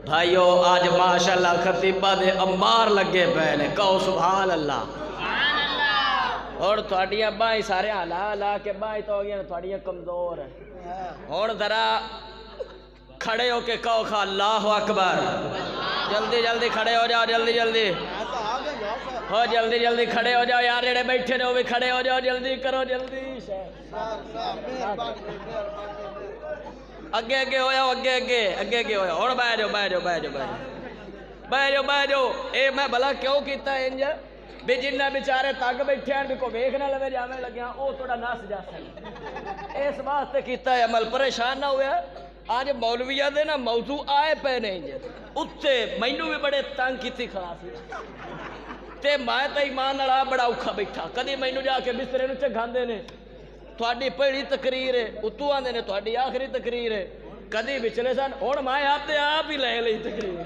بھائیو آج ماشاءاللہ خطیبہ دے امبار لگے پے نے، کہو سبحان اللہ۔ اور تھوڑیاں بائی سارے ہلا کے بائی تو گیا تھوڑیاں کمزور ہیں، اور ذرا کھڑے ہو کے کہو خا اللہ اکبر، جلدی جلدی کھڑے ہو جاؤ، جلدی جلدی ہو، جلدی جلدی کھڑے ہو جاؤ یار، جڑے بیٹھے نے وہ بھی کھڑے ہو جاؤ، جلدی کرو جلدی، اگے اگے ہو جاؤ، اگے اگے اگے اگے ہو جاؤ، اور بہ جاؤ بہ جاؤ بہ جاؤ بہ جاؤ بہ جاؤ۔ اے میں بھلا کیوں کیتا ہے انج بھی جنہ بیچارے تگ بیٹھے ہیں بھی کو ویکھ نہ لوے جاویں لگیاں او تھوڑا نس جا سکے، اس واسطے کیتا ہے عمل، پریشان نہ ہویا۔ آج مولویہ دے نا موضوع آئے پے نے انج اتھے مینوں بھی بڑے تنگ کیتی کھڑا سی تے میں تے ایمان نال بڑا اوکھا بیٹھا، کدی مینوں جا کے بسترے نوں چگھاندے نے تھوڑی پہلی تقریر ہے، اتو آندے نے تھوڑی آخری تقریر ہے، کدی وچلے سن، ہن میں آپ ہی لے لئی تقریر۔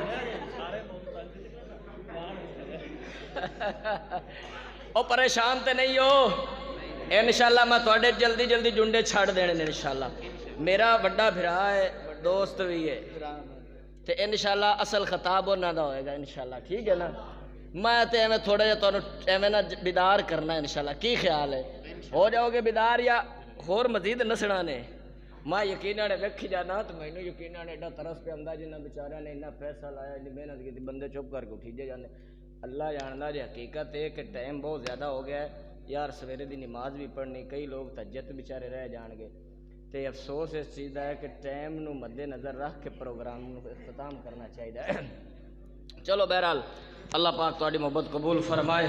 او پریشان تے نہیں ہو، انشاءاللہ میں تھوڑے جلدی جلدی جنڈے چھڑ دینے نے انشاءاللہ۔ میرا بڑا بھرا ہے، دوست بھی ہے تے انشاءاللہ اصل خطاب ہونا دا ہوئے گا انشاءاللہ، ٹھیک ہے نا؟ میں تے ایویں تھوڑا جا تانوں ایویں نا بیدار کرنا ہے انشاءاللہ، کی خیال ہے؟ ہو جاؤ گے بیدار یا ہور مزید نسنا نے؟ میں یقیناً ویکھی جانا تو مینوں یقیناً ایڈا ترس پہ آندا جنہ بیچاریاں نے اتنا پیسہ لایا، اتنی محنت کی، بندے چپ کر کے اٹھیجے جانے۔ اللہ جاندا جی حقیقت ہے کہ ٹائم بہت زیادہ ہو گیا ہے یار، سویرے دی نماز بھی پڑھنی، کئی لوگ تہجد بیچارے رہ جان گے تے افسوس اس چیز کا ہے کہ ٹائم نو مد نظر رکھ کے پروگرام نو اختتام کرنا چاہیے۔ چلو بہرحال اللہ پاک تہاڈی محبت قبول فرمائے۔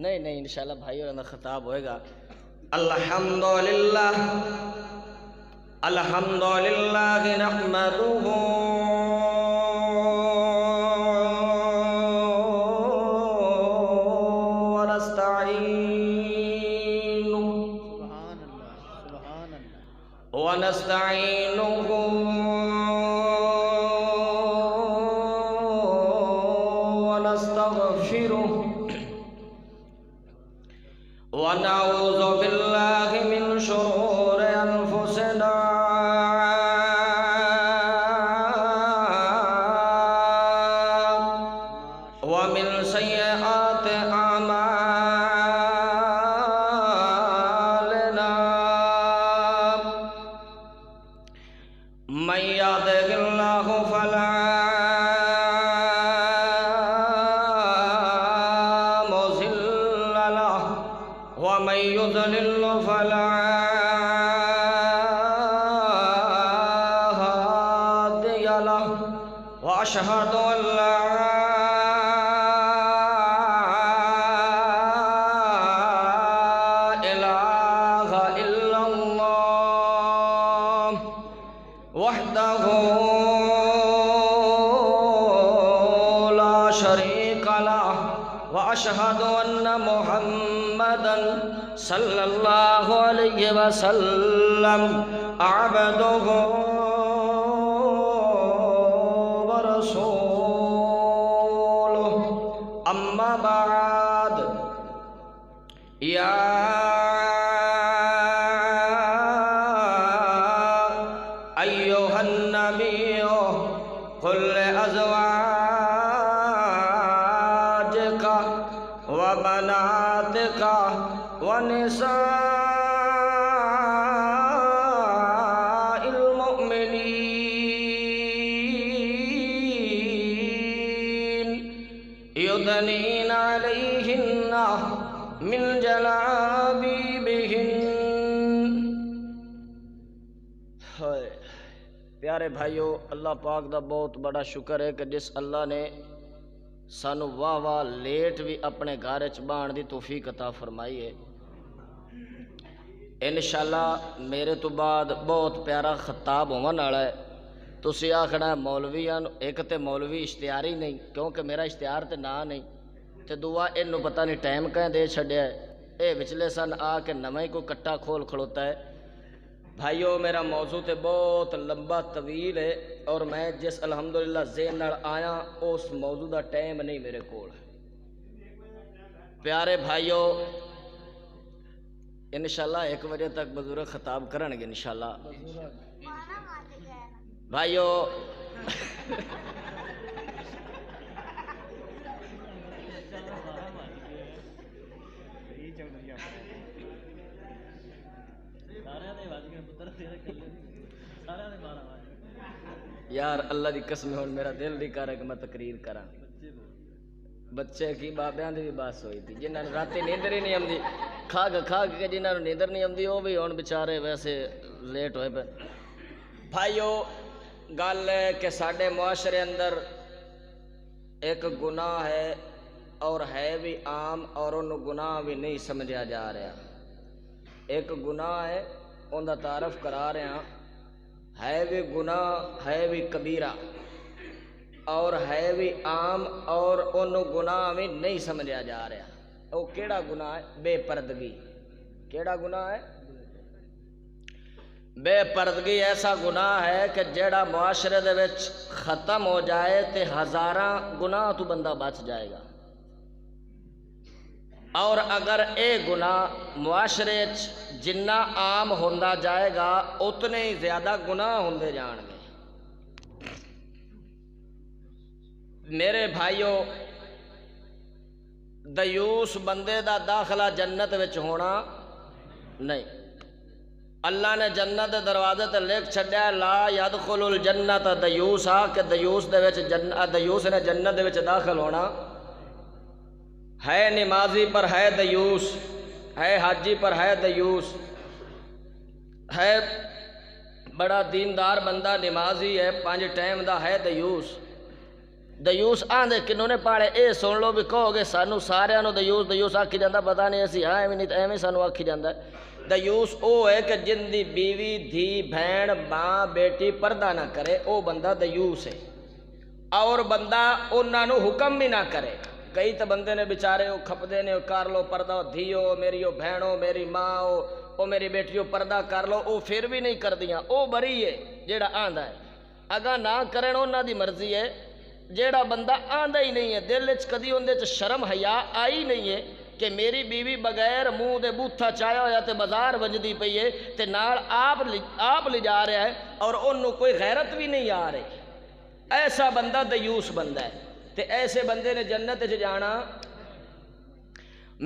نہیں نہیں انشاءاللہ بھائی اور خطاب ہوئے گا۔ الحمدللہ الحمدللہ نحمدہ ونستعينه ونستغفره ونعوذ بالله من شرور أنفسنا ومن سيئات أعمالنا، من يهده الله فلا مضل له ومن يضلل فلا هادي له، وأشهد أن لا إله إلا الله وحده لا شريك له، وأشهد أن محمدا صلى الله عليه وسلم عبده ورسوله، أما بعد، يا أيها النبي قل لأزواجك وبناتك ونساء المؤمنين يدنين عليهن من جلابيبهن۔ پیارے بھائیو، اللہ پاک دا بہت بڑا شکر ہے کہ جس اللہ نے سانو واہ واہ لیٹ بھی اپنے گھر چ بان دی توفیق عطا فرمائی ہے۔ انشاءاللہ میرے تو بعد بہت پیارا خطاب ہون والا ہے۔ تسی آکھنا مولویاں ایک تے مولوی اشتہاری نہیں، کیونکہ میرا اشتہار تے نہ نہیں تے دعا اینو پتہ نہیں ٹائم کہیں دے چھڈیا ہے، اے وچلے سن آ کے نویں کو کٹا کھول کھڑوتا ہے۔ بھائیو میرا موضوع تے بہت لمبا طویل ہے اور میں جس الحمدللہ ذہن نال آیا اس موضوع دا ٹائم نہیں میرے کول۔ پیارے بھائیو انشاءاللہ 1 بجے تک بزرگ خطاب کرن گے انشاءاللہ۔ بھائیو یار اللہ دی قسم ہن میرا دل نہیں کر رہا کہ میں تقریر کراں بچے کی بابیاں دی بھی بس ہوئی تھی جنہاں نوں راتی نیندر ہی نہیں آندی کھا کے جنہاں نوں نیندر نہیں آندی وہ بھی ہن بیچارے ویسے لیٹ ہوئے پے بھائیو گل ہے کہ ساڈے معاشرے اندر ایک گناہ ہے اور ہے بھی عام اور انہوں گناہ بھی نہیں سمجھا جا رہا ایک گناہ ہے ان کا تعارف کرا رہے ہیں ہے بھی گناہ ہے بھی کبیرہ اور ہے بھی عام اور انہوں گناہ بھی نہیں سمجھا جا رہا وہ کیڑا گناہ ہے بے پردگی کیڑا گناہ ہے بے پردگی ایسا گناہ ہے کہ جیڑا معاشرے دے وچ ختم ہو جائے تے ہزاراں گناہ تو بندہ بچ جائے گا اور اگر اے گناہ معاشرے جنہ عام ہوندا جائے گا اتنے ہی زیادہ گناہ ہوندے جان گے میرے بھائیو دیوس بندے دا داخلہ جنت وچ ہونا نہیں اللہ نے جنت دروازے تے لکھ چھڈیا لا یدخل الجنت دیوسا کہ دیوس دے وچ دیوس نے جنت دے وچ داخل ہونا ہے نمازی پر ہے دیوس ہے حاجی پر ہے دیوس ہے بڑا دیندار بندہ نمازی ہے 5 ٹائم دا ہے دیوس دیوس آندے کنوں نے پاڑے اے سن لو بھی کہو گے سانو سارے نو دیوس دیوس آکھی جاندہ پتہ نہیں اسی ہاں ایویں نہیں ایویں سانو آکھی جاندہ ہے دیوس او ہے کہ جن دی بیوی دھی بہن ماں بیٹی پردہ نہ کرے او بندہ دیوس ہے اور بندہ انہاں نو حکم بھی نہ کرے کئی تو بندے نے بیچارے وہ کھپدے نے کر لو پردہ دھیو میری بہنو میری ماں او میری بیٹیو پردہ کر لو او پھر بھی نہیں کر دیاں او بری ہے جیڑا آندا ہے اگا نہ کرن انہاں دی مرضی ہے جیڑا بندہ آندا ہی نہیں ہے دل وچ کدی اندے چ شرم حیا آئی نہیں ہے کہ میری بیوی بغیر منہ دے بوتھا چایا ہویا تے بازار وجدی پئی ہے تے نال آپ لے جا رہا ہے اور انہوں کوئی غیرت بھی نہیں آ رہی ایسا بندہ دیوس بندہ ہے تے ایسے بندے نے جنت وچ جانا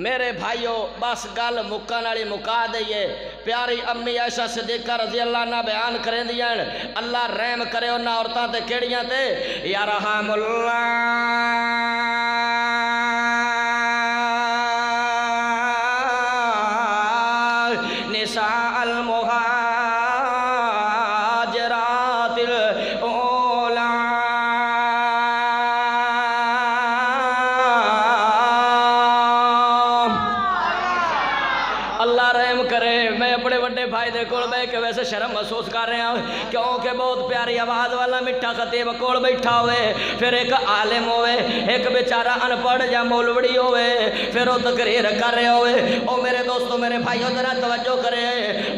میرے بھائیو بس گل مکان والی مکا دئیے پیاری امی عائشہ صدیقہ رضی اللہ عنہ بیان کریں دیاں اللہ رحم کرے انہاں عورتاں تے کیڑیاں تے یا رحم اللہ نساء المہاجرات الاولا اللہ رحم کرے میں اپنے بڑے بھائی دے کول بیٹھ کے ویسے شرم محسوس کر رہا ہوں کیونکہ بہت پیاری آواز والا میٹھا خطیب کول بیٹھا ہوئے پھر ایک عالم ہوئے ایک بیچارہ ان پڑھ یا مولوڑی ہوئے پھر وہ تقریر کر رہے ہوئے او میرے دوستو میرے بھائیوں ذرا توجہ کرے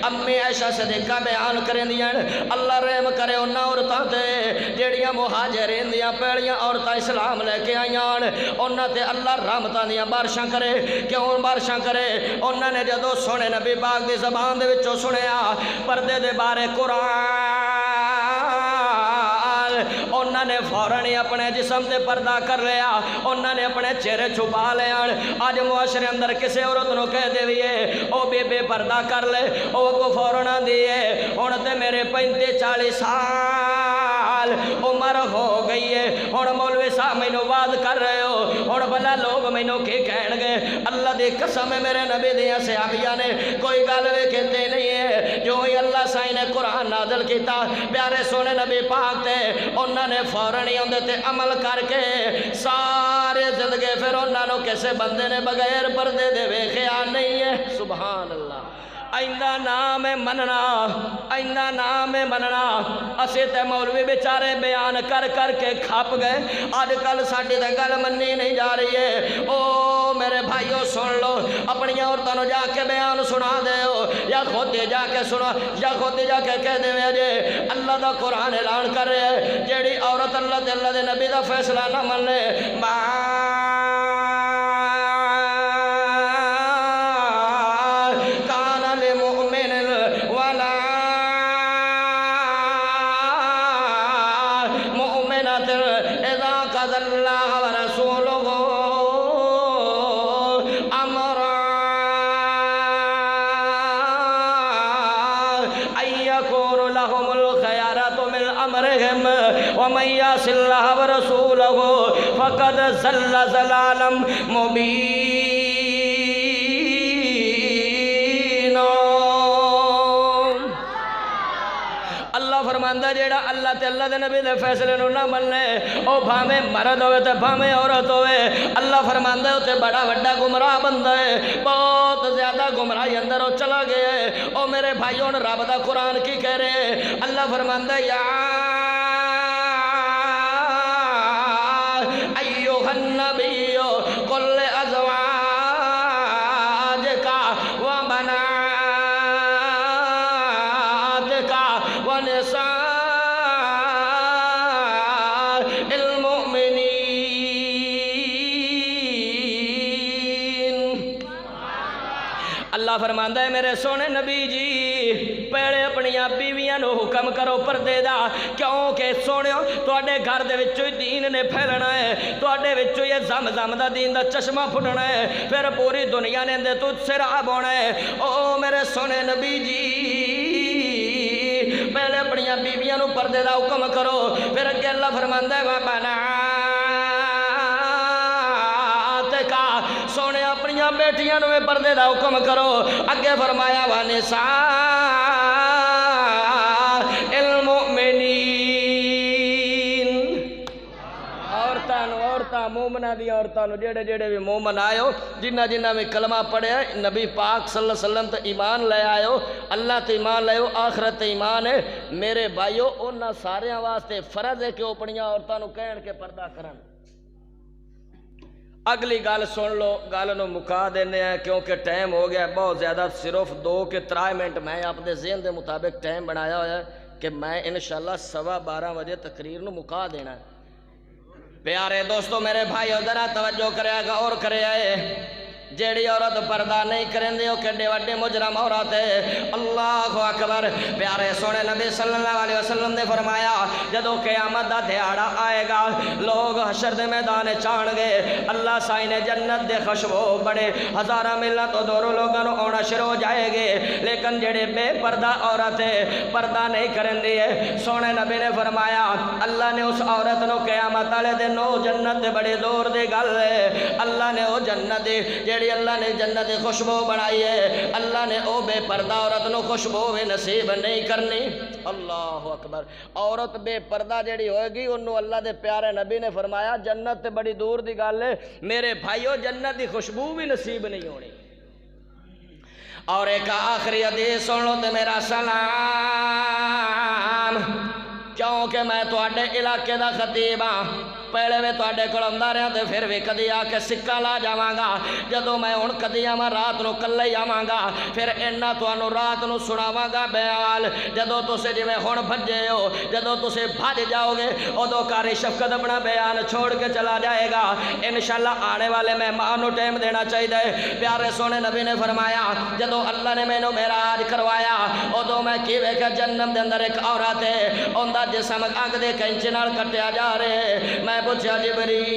امی عائشہ صدیقہ بیان کریں دیاں اللہ رحم کرے انہاں عورتاں تے جیڑیاں مہاجرین دیاں پہلیاں عورتاں اسلام لے کے آئیاں انہاں تے اللہ رحمتاں دیاں بارشاں کرے کیوں بارشاں کرے انہاں نے جدو سنے نبی پاک دی زبان دے وچوں سنیا پردے دے بارے قرآن انہاں نے فوراً ہی اپنے جسم تے پردہ کر لیا انہاں نے اپنے چہرے چھپا لیا آج معاشرے اندر کسے عورت نو کہہ دے ویے او بے پردہ کر لے او کو فوراً دیئے ہن تے میرے 35-40 سال عمر ہو گئی ہے ہن مولوی صاحب مینوں واز کر رہے ہو ہن بھلا لوگ مینوں کی کہن گے اللہ دی قسم میرے نبی دیاں صحابیاں نے کوئی گل ویکھتے نہیں ہے جو ہی اللہ سائیں نے قرآن نازل کیتا پیارے سونے نبی پاک تے انہاں نے فوراً ہی اندے تے عمل کر کے سارے زندگی پھر انہاں نو کسے بندے نے بغیر پردے دے ویکھیا نہیں ہے سبحان اللہ آئندہ نام مننا آئندہ نام مننا اسے تے مولوی بیچارے بیان کر کر کے کھپ گئے آج کل ساڑی تے گل مننی نہیں جا رہی ہے او میرے بھائیو سن لو اپنی عورتوں نو جا کے بیان سنا دے ہو یا خود جا کے سنا یا خود جا کے کہہ دے جے اللہ دا قرآن اعلان کر رہے ہیں جیڑی عورت اللہ تے اللہ دے نبی دا فیصلہ نہ من لے وَاتَّخَذَ اللَّهُ وَرَسُولُهُ أَمْرًا أَن يَكُونَ لَهُمُ الْخِيَرَةُ مِنْ أَمْرِهِمْ وَمَن يَعْصِ اللَّهَ وَرَسُولَهُ فَقَدْ ضَلَّ ضَلَالًا مُبِينًا۔ اللہ فرماندا جیڑا اللہ تے اللہ دے نبی دے فیصلے نو نہ مننے او بھاویں مرد ہوئے تے بھاویں عورت ہوئے، اللہ فرماندا ہے تے بڑا وڈا گمراہ بندہ ہے، بہت زیادہ گمراہی اندر او چلا گیا ہے۔ او میرے بھائیوں رب دا قرآن کی کہہ رہے ہیں، اللہ فرماندا ہے یا ایھا النبی قل لأزواجک وبناتک ونساء المؤمنین۔ اللہ فرماندا ہے میرے سونے نبی جی پہلے اپنی بیویاں نو حکم کرو پردے دا، کیونکہ سونیو تواڈے گھر دے وچوں ہی دین نے پھیلنا ہے، تواڈے وچوں یہ زم دا دین دا چشمہ پھٹنا ہے، پھر پوری دنیا نے اندے تو سراب ہونا ہے۔ او میرے سونے نبی جی پہلے اپنی بیویاں نو پردے دا حکم کرو، پھر اگے اللہ فرماندا ہے وَبَنَاتِکَ سونے اپنی بیٹیاں نو پردے دا حکم کرو، اگے فرمایا وَنِسَاء المؤمنین۔ عورتاں مومنہ دی عورتاں نو جڑے جڑے بھی مومن آئے ہو، جنہ جنہ میں کلمہ پڑھے نبی پاک صلی اللہ علیہ وسلم تے ایمان لے آئے ہو، اللہ تے ایمان لے ہو، آخرت تے ایمان ہے، میرے بھائیو انہاں ساریاں واسطے فرض ہے کہ وہ اپنیاں عورتاں نو کہن کے پردہ کرن۔ اگلی گل سن لو، گل نو مکا دینے ہیں کیونکہ ٹائم ہو گیا ہے بہت زیادہ، صرف 2 کے 3 منٹ میں اپنے ذہن دے مطابق ٹائم بنایا ہوا ہے کہ میں انشاءاللہ 12:15 بجے تقریر نو مکا دینا ہے۔ پیارے دوستو میرے بھائی ذرا توجہ کرے گا اور کرے آئے، جیڑی عورت پردہ نہیں کریں دے وہ کڈے وڈے مجرم عورت ہے۔ اللہ اکبر۔ پیارے سونے نبی صلی اللہ علیہ وسلم نے فرمایا جدو قیامت دا دیہاڑا آئے گا، لوگ حشر دے میدان چان گے، اللہ سائن جنت دے خوشبو بڑے ہزارہ میلاں تو دوروں لوگوں نو آنا شروع ہو جائے گے، لیکن جڑے بے پردہ عورت ہے پردہ نہیں کریں دی ہے، سونے نبی نے فرمایا اللہ نے اس عورت نو قیامت والے دن او جنت دے بڑے دور دے گل ہے، اللہ نے او جنت دے جیڑی اللہ نے جنت خوشبو بنائی ہے، اللہ نے او بے پردہ عورت نو خوشبو بھی نصیب نہیں کرنی۔ اللہ اکبر۔ عورت بے پردہ جیڑی ہوئے گی انہوں اللہ دے پیارے نبی نے فرمایا جنت تے بڑی دور دی گل ہے، میرے بھائیو جنت دی خوشبو بھی نصیب نہیں ہونی۔ اور ایک آخری حدیث سن لو تے میرا سلام، کیونکہ میں تواڈے علاقے دا خطیب ہاں، پہلے میں تواڈے کول آندا رہا تے پھر بھی کدی آ کے سکہ لا جاواں گا، جدوں میں ہن کدی آواں رات نو کلے ہی آواں گا، پھر اینا تانوں رات نو سناواں گا بیان، جدوں تسے جویں ہن بھجے ہو، جدوں تسے بھج جاؤ گے ادوں کاری شفقت اپنا بیان چھوڑ کے چلا جائے گا، انشاءاللہ آنے والے مہمان نو ٹائم دینا چاہیے۔ پیارے سونے نبی نے فرمایا جدوں اللہ نے مینوں معراج کروایا ادوں میں کی ویکھیا جنت دے اندر ایک عورت ہے، اوندا جسم اگ دے کینچے نال کٹیا جا رہا ہے، میں پوچھا جبریل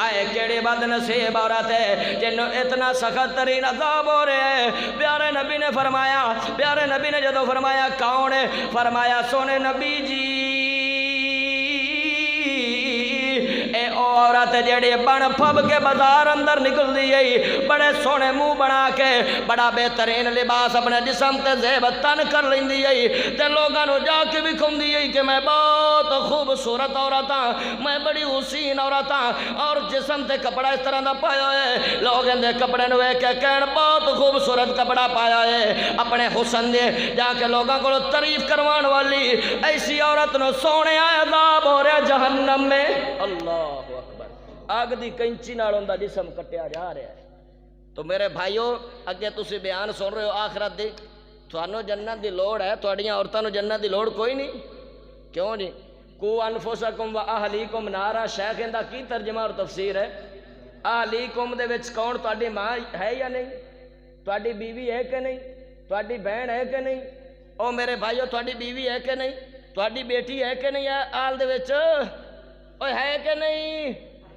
آئے کیڑی بد نصیب عورت ہے جنوں اتنا سخت ترین عذاب ہو رہے ہیں؟ پیارے نبی نے فرمایا، پیارے نبی نے جدو فرمایا کون ہے؟ فرمایا سونے نبی جی اے عورت جیڑی بن پھب کے بازار اندر نکل دی گئی، بڑے سونے منہ بنا کے بڑا بہترین لباس اپنے جسم تے زیب تن کر لیندی گئی تے لوگاں نو جا کے بھی کھوندی گئی کہ میں بہت خوبصورت عورت ہاں، میں بڑی حسین عورت ہاں، اور جسم تے کپڑا اس طرح دا پایا ہے، لوگ اندے کپڑے نو ویکھ کے کہن بہت خوبصورت کپڑا پایا ہے، اپنے حسن دے جا کے لوگاں کو تعریف کروان والی ایسی عورت نو سونے عذاب ہو رہا جہنم میں۔ اللہ اکبر۔ آگ دی کینچی نال اوندا جسم کٹیا جا رہا ہے۔ تو میرے بھائیو اگے تسی بیان سن رہے ہو آخرت دی، تھانوں جنت دی لوڑ ہے، تہاڈیاں عورتاں نوں جنت دی لوڑ کوئی نہیں، کیوں نہیں؟ کو انفسکم و اہلیکم نارا، شیخ دا کی ترجمہ اور تفسیر ہے؟ اہلیکم دے وچ کون؟ تہاڈی ماں ہے یا نہیں؟ تہاڈی بیوی ہے کہ نہیں؟ تہاڈی بہن ہے کہ نہیں؟ او میرے بھائیو تہاڈی بیوی ہے کہ نہیں؟ تہاڈی بیٹی ہے کہ نہیں ہے آل دے وچ اوے ہے کہ نہیں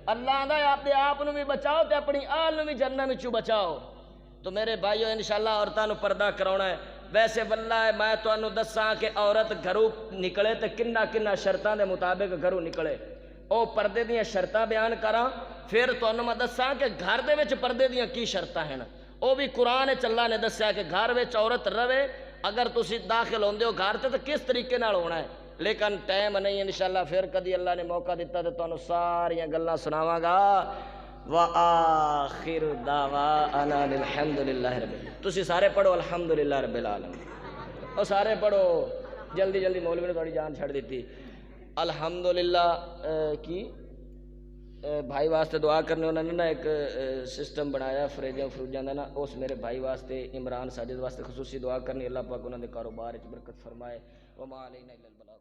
اللہ آندا ہے اپنے آپ نو بھی بچاؤ تے اپنی آل نو بھی جہنم وچوں بچاؤ تو میرے بھائیو انشاءاللہ عورتاں نو پردہ کراونا ہے ویسے واللہ میں تانوں دساں کہ عورت گھروں نکلے تے کنہ کنہ شرطاں دے مطابق گھروں نکلے او پردے دیاں شرطاں بیان کراں پھر تانوں میں دساں کہ گھر دے وچ پردے دیاں کی شرطاں ہیں او بھی قرآن وچ اللہ نے دسیا کہ گھر وچ عورت رہے اگر تسی داخل ہوندے ہو گھر تے کس طریقے نال ہونا ہے لیکن ٹائم نہیں انشاءاللہ پھر کدی اللہ نے موقع دیتا تے تانوں ساریاں گلاں سناواں گا وآخر دعوانا الحمدللہ رب العالمین تسی سارے پڑھو الحمدللہ رب العالمین او سارے پڑھو جلدی جلدی مولوی نے تھوڑی جان چھڑ دیتی الحمدللہ کی بھائی واسطے دعا کرنے انہوں نے نا ایک سسٹم بنایا فریجاں فروجاں دا نا اس میرے بھائی واسطے عمران ساجد واسطے خصوصی دعا کرنی اللہ پاک انہوں نے کاروبار وچ برکت فرمائے وما علینا الا البلاغ